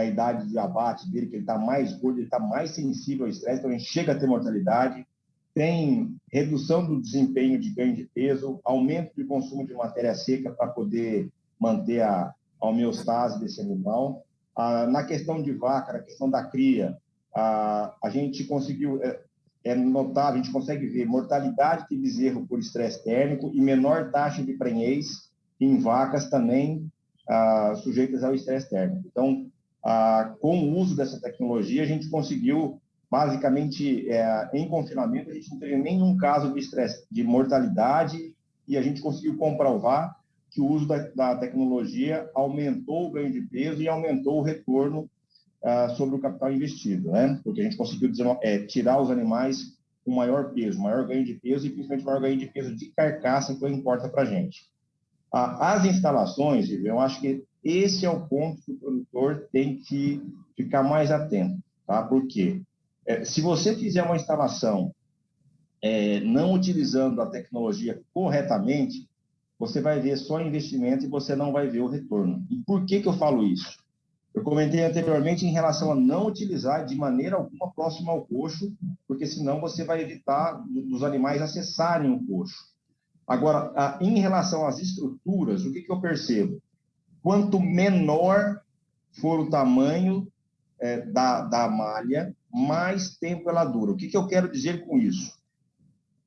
idade de abate dele, que ele está mais gordo, ele está mais sensível ao estresse, então a gente chega a ter mortalidade. Tem redução do desempenho de ganho de peso, aumento de consumo de matéria seca para poder manter a homeostase desse animal. Na questão de vaca, na questão da cria, a gente conseguiu... É notável, a gente consegue ver mortalidade de bezerro por estresse térmico e menor taxa de prenhez em vacas também sujeitas ao estresse térmico. Então, com o uso dessa tecnologia, a gente conseguiu, basicamente, em confinamento, a gente não teve nenhum caso de estresse, de mortalidade, e a gente conseguiu comprovar que o uso da tecnologia aumentou o ganho de peso e aumentou o retorno sobre o capital investido, né? Porque a gente conseguiu tirar os animais com maior peso, maior ganho de peso e principalmente maior ganho de peso de carcaça, que importa para a gente. As instalações, eu acho que esse é o ponto que o produtor tem que ficar mais atento, tá? Porque se você fizer uma instalação não utilizando a tecnologia corretamente, você vai ver só investimento e você não vai ver o retorno. E por que eu falo isso? Eu comentei anteriormente em relação a não utilizar de maneira alguma próxima ao coxo, porque senão você vai evitar dos animais acessarem o coxo. Agora, em relação às estruturas, o que eu percebo? Quanto menor for o tamanho da malha, mais tempo ela dura. O que eu quero dizer com isso?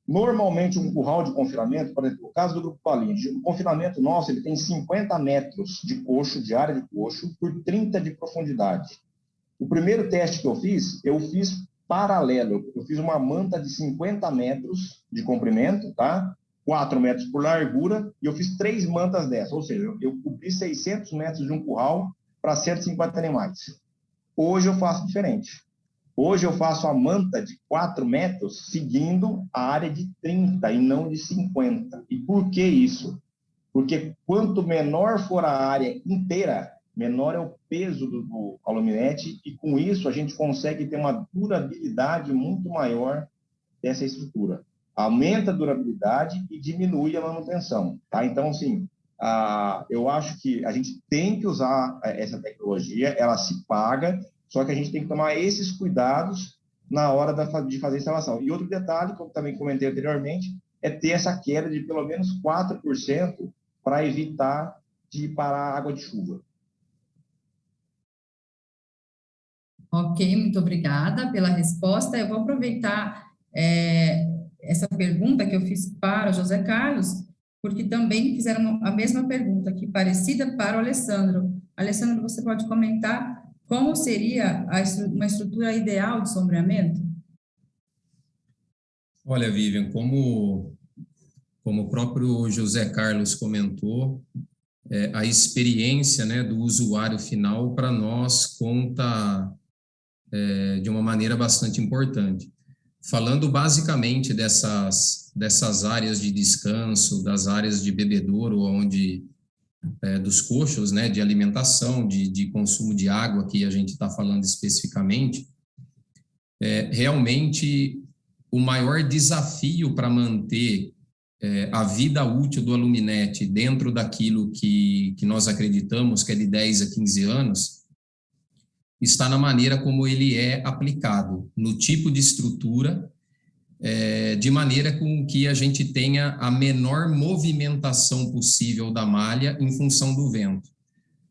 Normalmente, um curral de confinamento, por exemplo, no caso do Grupo Valim, o confinamento nosso ele tem 50 metros de coxo, de área de coxo, por 30 de profundidade. O primeiro teste que eu fiz paralelo. Eu fiz uma manta de 50 metros de comprimento, tá? 4 metros por largura, e eu fiz 3 mantas dessas, ou seja, eu cobri 600 metros de um curral para 150 animais. Hoje eu faço diferente. Hoje eu faço a manta de 4 metros seguindo a área de 30 e não de 50. E por que isso? Porque quanto menor for a área inteira, menor é o peso do aluminete e com isso a gente consegue ter uma durabilidade muito maior dessa estrutura. Aumenta a durabilidade e diminui a manutenção, tá? Então, assim, eu acho que a gente tem que usar essa tecnologia, ela se paga, só que a gente tem que tomar esses cuidados na hora de fazer a instalação. E outro detalhe, como também comentei anteriormente, é ter essa queda de pelo menos 4% para evitar de parar a água de chuva. Ok, muito obrigada pela resposta. Eu vou aproveitar essa pergunta que eu fiz para o José Carlos, porque também fizeram a mesma pergunta aqui, parecida para o Alessandro. Alessandro, você pode comentar como seria uma estrutura ideal de sombreamento? Olha, Vivian, como o próprio José Carlos comentou, a experiência, né, do usuário final, para nós, conta de uma maneira bastante importante. Falando basicamente dessas áreas de descanso, das áreas de bebedouro, onde dos coxos, né, de alimentação, de consumo de água, que a gente está falando especificamente, realmente o maior desafio para manter a vida útil do Aluminet dentro daquilo que nós acreditamos, que é de 10 a 15 anos, está na maneira como ele é aplicado, no tipo de estrutura, de maneira com que a gente tenha a menor movimentação possível da malha em função do vento.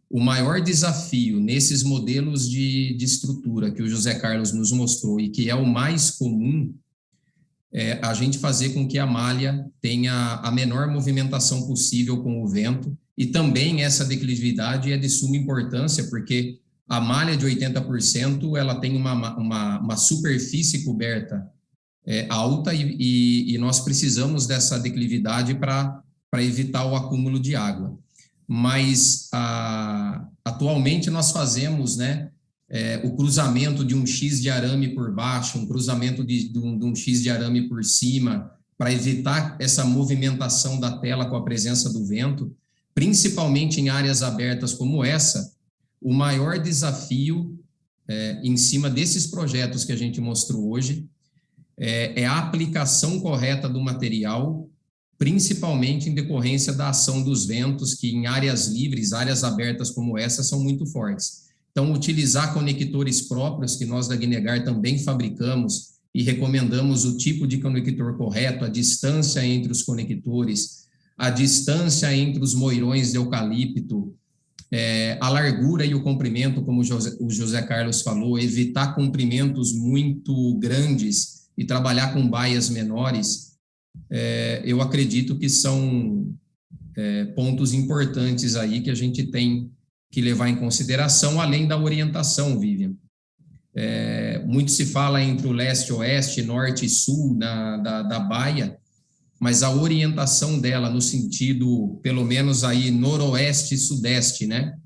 O maior desafio nesses modelos de estrutura que o José Carlos nos mostrou e que é o mais comum, é a gente fazer com que a malha tenha a menor movimentação possível com o vento, e também essa declividade é de suma importância, porque a malha de 80% ela tem uma superfície coberta alta e nós precisamos dessa declividade para evitar o acúmulo de água. Mas atualmente nós fazemos, né, o cruzamento de um X de arame por baixo, um cruzamento de um X de arame por cima, para evitar essa movimentação da tela com a presença do vento, principalmente em áreas abertas como essa. O maior desafio em cima desses projetos que a gente mostrou hoje é a aplicação correta do material, principalmente em decorrência da ação dos ventos, que em áreas livres, áreas abertas como essa, são muito fortes. Então, utilizar conectores próprios, que nós da Guinegar também fabricamos e recomendamos o tipo de conector correto, a distância entre os conectores, a distância entre os moirões de eucalipto, a largura e o comprimento, como o José Carlos falou, evitar comprimentos muito grandes e trabalhar com baias menores, eu acredito que são pontos importantes aí que a gente tem que levar em consideração, além da orientação, Vivian. Muito se fala entre o leste-oeste, norte e sul da baia, mas a orientação dela no sentido, pelo menos aí, noroeste e sudeste, né?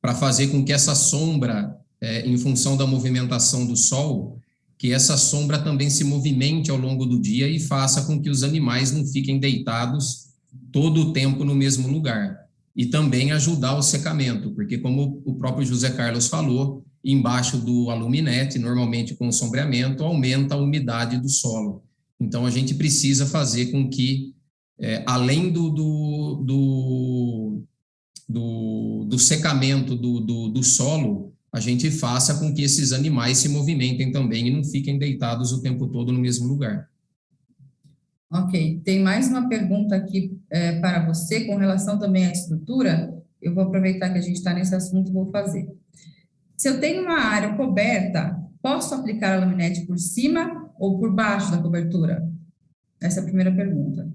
Para fazer com que essa sombra, em função da movimentação do sol, que essa sombra também se movimente ao longo do dia e faça com que os animais não fiquem deitados todo o tempo no mesmo lugar. E também ajudar o secamento, porque como o próprio José Carlos falou, embaixo do Aluminet, normalmente com sombreamento, aumenta a umidade do solo. Então, a gente precisa fazer com que, além do secamento do solo, a gente faça com que esses animais se movimentem também e não fiquem deitados o tempo todo no mesmo lugar. Ok, tem mais uma pergunta aqui para você, com relação também à estrutura. Eu vou aproveitar que a gente está nesse assunto e vou fazer. Se eu tenho uma área coberta, posso aplicar Aluminet por cima ou por baixo da cobertura? Essa é a primeira pergunta.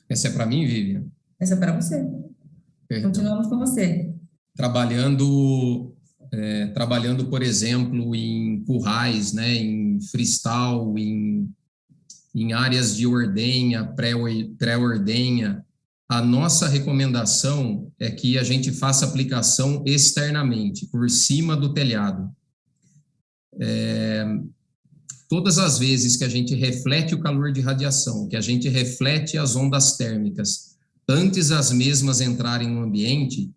Essa é para mim, Vivian? Essa é para você. Perdão. Continuamos com você. Trabalhando, por exemplo, em currais, né, em freestyle, em áreas de ordenha, pré-ordenha, a nossa recomendação é que a gente faça aplicação externamente, por cima do telhado. Todas as vezes que a gente reflete o calor de radiação, que a gente reflete as ondas térmicas, antes as mesmas entrarem no ambiente,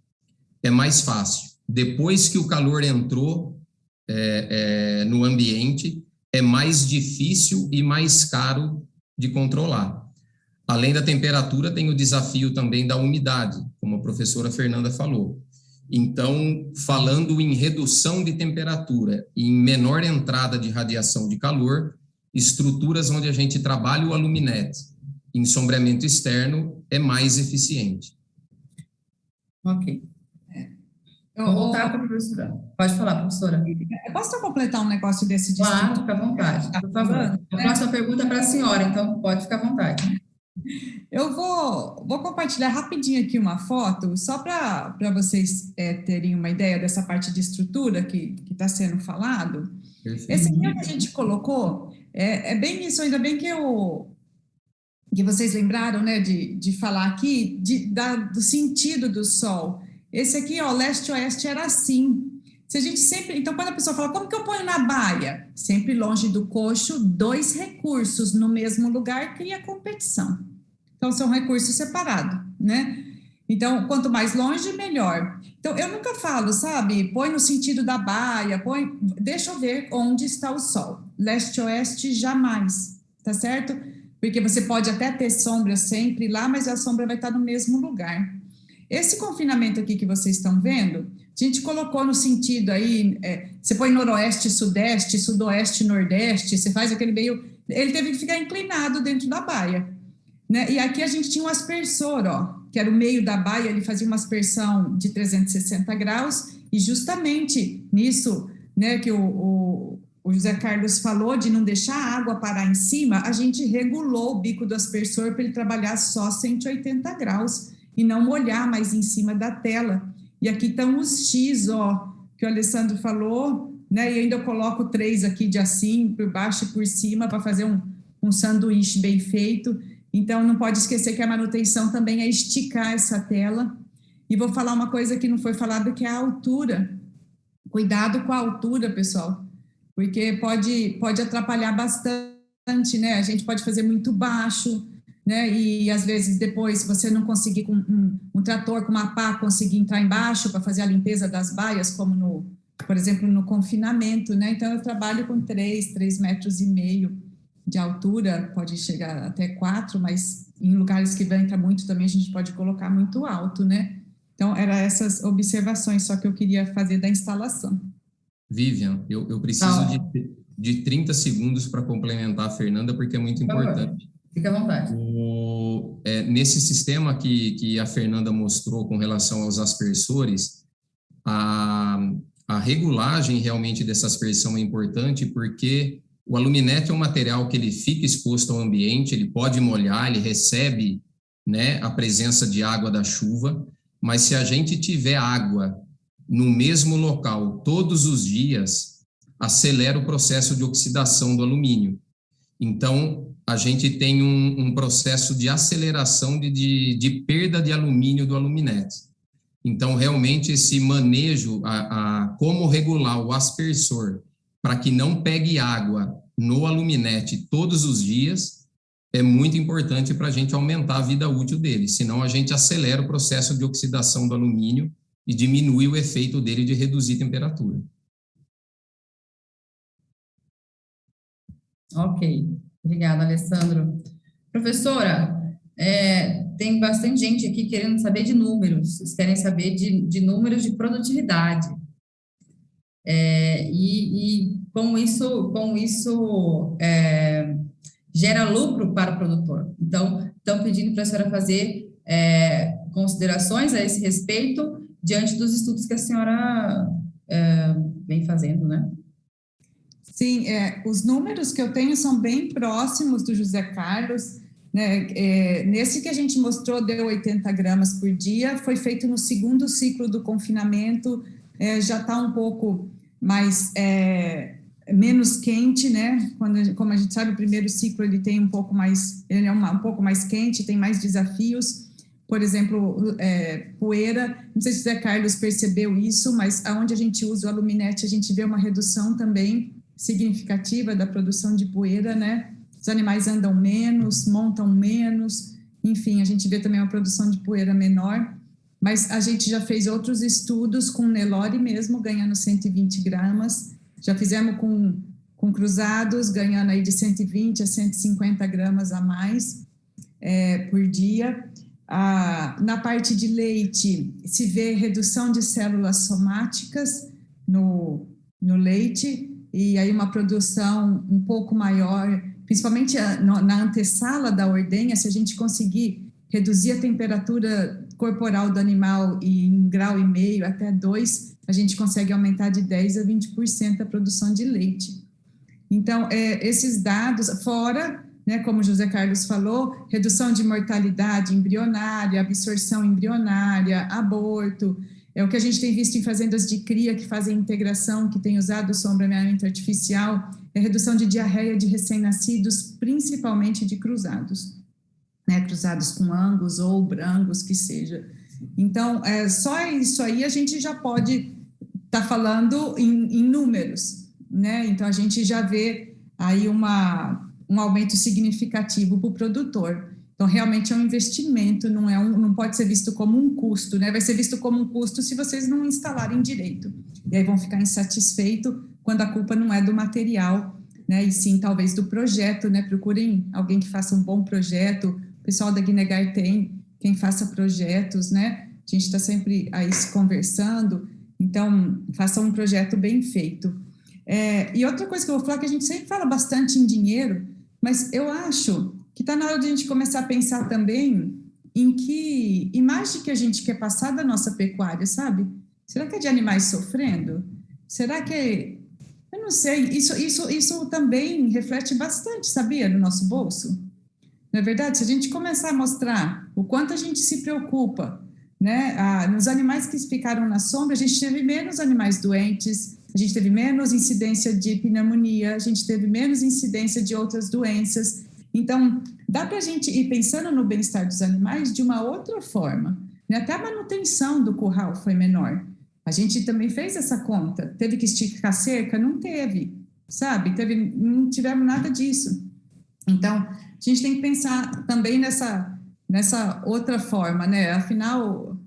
é mais fácil. Depois que o calor entrou no ambiente, é mais difícil e mais caro de controlar. Além da temperatura, tem o desafio também da umidade, como a professora Fernanda falou. Então, falando em redução de temperatura e em menor entrada de radiação de calor, estruturas onde a gente trabalha o aluminete em sombreamento externo é mais eficiente. Ok. Vou voltar para a professora. Pode falar, professora. Eu posso completar um negócio desse de Claro, fica à vontade, por favor. A próxima pergunta é para a senhora, então pode ficar à vontade. Eu vou compartilhar rapidinho aqui uma foto, só para vocês terem uma ideia dessa parte de estrutura que está sendo falado. Perfeito. Esse aqui que a gente colocou, é bem isso, ainda bem que vocês lembraram, né, de falar aqui do sentido do sol. Esse aqui, ó, leste-oeste era assim. Se a gente sempre... Então, quando a pessoa fala, como que eu ponho na baia? Sempre longe do coxo, 2 recursos no mesmo lugar cria competição. Então, são recursos separados, né? Então, quanto mais longe, melhor. Então, eu nunca falo, sabe? Põe no sentido da baia, deixa eu ver onde está o sol. Leste-oeste, jamais, tá certo? Porque você pode até ter sombra sempre lá, mas a sombra vai estar no mesmo lugar. Esse confinamento aqui que vocês estão vendo, a gente colocou no sentido aí, você põe noroeste, sudeste, sudoeste, nordeste, você faz aquele meio... Ele teve que ficar inclinado dentro da baia, né? E aqui a gente tinha um aspersor, ó, que era o meio da baia, ele fazia uma aspersão de 360 graus, e justamente nisso, né, que o José Carlos falou, de não deixar a água parar em cima, a gente regulou o bico do aspersor para ele trabalhar só 180 graus, e não molhar mais em cima da tela. E aqui estão os X, ó, que o Alessandro falou, né, e ainda eu coloco 3 aqui de assim, por baixo e por cima, para fazer um sanduíche bem feito. Então, não pode esquecer que a manutenção também é esticar essa tela. E vou falar uma coisa que não foi falada, que é a altura. Cuidado com a altura, pessoal, porque pode atrapalhar bastante, né? A gente pode fazer muito baixo, né? E às vezes depois, se você não conseguir com um trator, com uma pá, conseguir entrar embaixo para fazer a limpeza das baias, como por exemplo, no confinamento, né? Então, eu trabalho com 3,5 metros de altura, pode chegar até 4, mas em lugares que entra muito também a gente pode colocar muito alto, né? Então, eram essas observações só que eu queria fazer da instalação. Vivian, eu preciso de 30 segundos para complementar a Fernanda, porque é muito importante. Fica à vontade. Nesse sistema que a Fernanda mostrou com relação aos aspersores, a regulagem realmente dessa aspersão é importante, porque o aluminete é um material que ele fica exposto ao ambiente, ele pode molhar, ele recebe, né, a presença de água da chuva, mas se a gente tiver água no mesmo local todos os dias, acelera o processo de oxidação do alumínio. Então, a gente tem um processo de aceleração de perda de alumínio do aluminete. Então, realmente, esse manejo, como regular o aspersor para que não pegue água no aluminete todos os dias, é muito importante para a gente aumentar a vida útil dele, senão a gente acelera o processo de oxidação do alumínio e diminui o efeito dele de reduzir a temperatura. Ok, obrigada, Alessandro. Professora, tem bastante gente aqui querendo saber de números, vocês querem saber de números de produtividade. E como isso gera lucro para o produtor. Então, estão pedindo para a senhora fazer considerações a esse respeito diante dos estudos que a senhora vem fazendo, né? Sim, os números que eu tenho são bem próximos do José Carlos, né? Nesse que a gente mostrou, deu 80 gramas por dia, foi feito no segundo ciclo do confinamento, já está um pouco mais, menos quente, né? Como a gente sabe, o primeiro ciclo ele tem um pouco mais, ele é um pouco mais quente, tem mais desafios. Por exemplo, poeira, não sei se o José Carlos percebeu isso, mas aonde a gente usa o aluminete, a gente vê uma redução também significativa da produção de poeira, né? Os animais andam menos, montam menos, enfim, a gente vê também uma produção de poeira menor, mas a gente já fez outros estudos com Nelore mesmo, ganhando 120 gramas, já fizemos com cruzados, ganhando aí de 120 a 150 gramas a mais. por dia. Na parte de leite, se vê redução de células somáticas no leite, e aí uma produção um pouco maior, principalmente na antessala da ordenha. Se a gente conseguir reduzir a temperatura corporal do animal em 1,5 grau até 2, a gente consegue aumentar de 10% a 20% a produção de leite. Então, esses dados, fora, né, como o José Carlos falou, redução de mortalidade embrionária, absorção embrionária, aborto, é o que a gente tem visto em fazendas de cria que fazem integração, que têm usado sombreamento artificial, é redução de diarreia de recém-nascidos, principalmente de cruzados, né, cruzados com angus ou brangus, que seja. Então, só isso aí a gente já pode estar falando em números, né? Então, a gente já vê aí um aumento significativo para o produtor. Então, realmente é um investimento, não pode ser visto como um custo, né? Vai ser visto como um custo se vocês não instalarem direito. E aí vão ficar insatisfeitos quando a culpa não é do material, né? E sim, talvez, do projeto, né? Procurem alguém que faça um bom projeto. O pessoal da Guinegar tem quem faça projetos, né? A gente está sempre aí se conversando. Então, faça um projeto bem feito. E outra coisa que eu vou falar, que a gente sempre fala bastante em dinheiro, mas eu acho que está na hora de a gente começar a pensar também em que imagem que a gente quer passar da nossa pecuária, sabe? Será que é de animais sofrendo? Será que... Eu não sei, isso também reflete bastante, sabia, no nosso bolso? Não é verdade? Se a gente começar a mostrar o quanto a gente se preocupa, né? Nos animais que ficaram na sombra, a gente teve menos animais doentes, a gente teve menos incidência de pneumonia, a gente teve menos incidência de outras doenças. Então, dá para a gente ir pensando no bem-estar dos animais de uma outra forma, né? Até a manutenção do curral foi menor. A gente também fez essa conta. Teve que esticar cerca? Não teve, sabe? Não tivemos nada disso. Então, a gente tem que pensar também nessa outra forma, né? Afinal,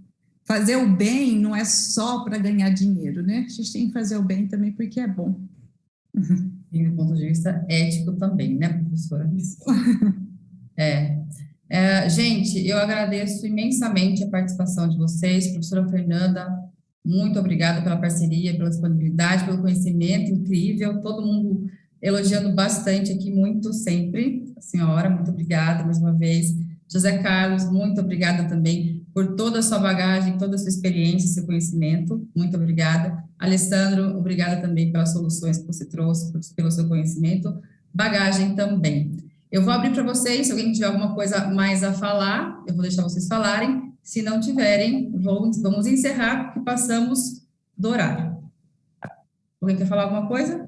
fazer o bem não é só para ganhar dinheiro, né? A gente tem que fazer o bem também porque é bom. E do ponto de vista ético também, né, professora? Gente, eu agradeço imensamente a participação de vocês. Professora Fernanda, muito obrigada pela parceria, pela disponibilidade, pelo conhecimento incrível. Todo mundo elogiando bastante aqui, muito sempre. A senhora, muito obrigada mais uma vez. José Carlos, muito obrigada também por toda a sua bagagem, toda a sua experiência, seu conhecimento. Muito obrigada. Alessandro, obrigada também pelas soluções que você trouxe, pelo seu conhecimento. Bagagem também. Eu vou abrir para vocês, se alguém tiver alguma coisa mais a falar, eu vou deixar vocês falarem. Se não tiverem, vamos encerrar, porque passamos do horário. Alguém quer falar alguma coisa?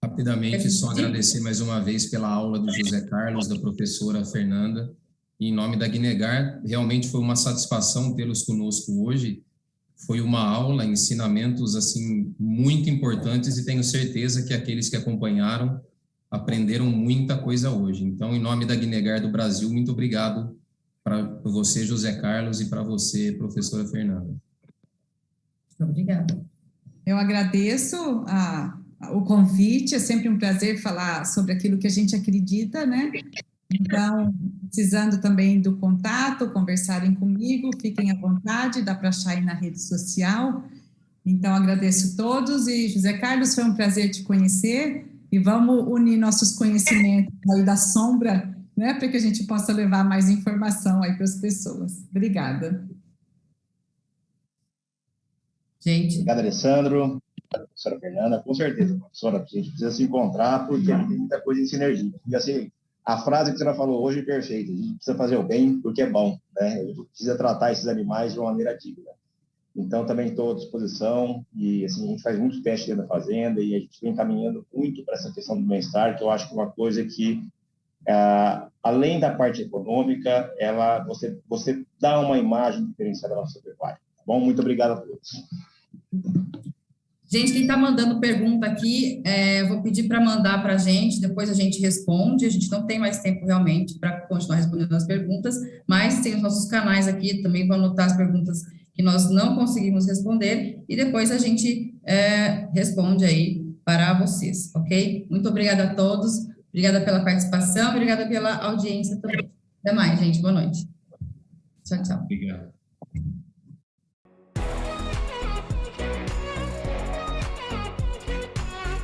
Rapidamente, só agradecer mais uma vez pela aula do José Carlos, da professora Fernanda. Em nome da Guinegar, realmente foi uma satisfação tê-los conosco hoje. Foi uma aula, ensinamentos assim muito importantes, e tenho certeza que aqueles que acompanharam aprenderam muita coisa hoje. Então, em nome da Guinegar do Brasil, muito obrigado para você, José Carlos, e para você, professora Fernanda. Obrigada. Eu agradeço o convite, é sempre um prazer falar sobre aquilo que a gente acredita, né? Então, precisando também do contato, conversarem comigo, fiquem à vontade, dá para achar aí na rede social. Então, agradeço a todos, e José Carlos, foi um prazer te conhecer, e vamos unir nossos conhecimentos aí da sombra, né, para que a gente possa levar mais informação aí para as pessoas. Obrigada. Gente. Obrigado, Alessandro. Professora Fernanda, com certeza, professora, a gente precisa se encontrar, porque tem muita coisa em sinergia. E assim, a frase que você falou hoje é perfeita: a gente precisa fazer o bem porque é bom, né? A gente precisa tratar esses animais de uma maneira digna. Então, também estou à disposição, e assim, a gente faz muitos testes dentro da fazenda, e a gente vem caminhando muito para essa questão do bem-estar, que eu acho que é uma coisa que, além da parte econômica, você dá uma imagem diferenciada da nossa pecuária. Tá bom? Muito obrigado a todos. Gente, quem está mandando pergunta aqui, eu vou pedir para mandar para a gente, depois a gente responde. A gente não tem mais tempo realmente para continuar respondendo as perguntas, mas tem os nossos canais aqui, também vou anotar as perguntas que nós não conseguimos responder, e depois a gente responde aí para vocês, ok? Muito obrigada a todos, obrigada pela participação, obrigada pela audiência também. Até mais, gente. Boa noite. Tchau, tchau. Obrigado.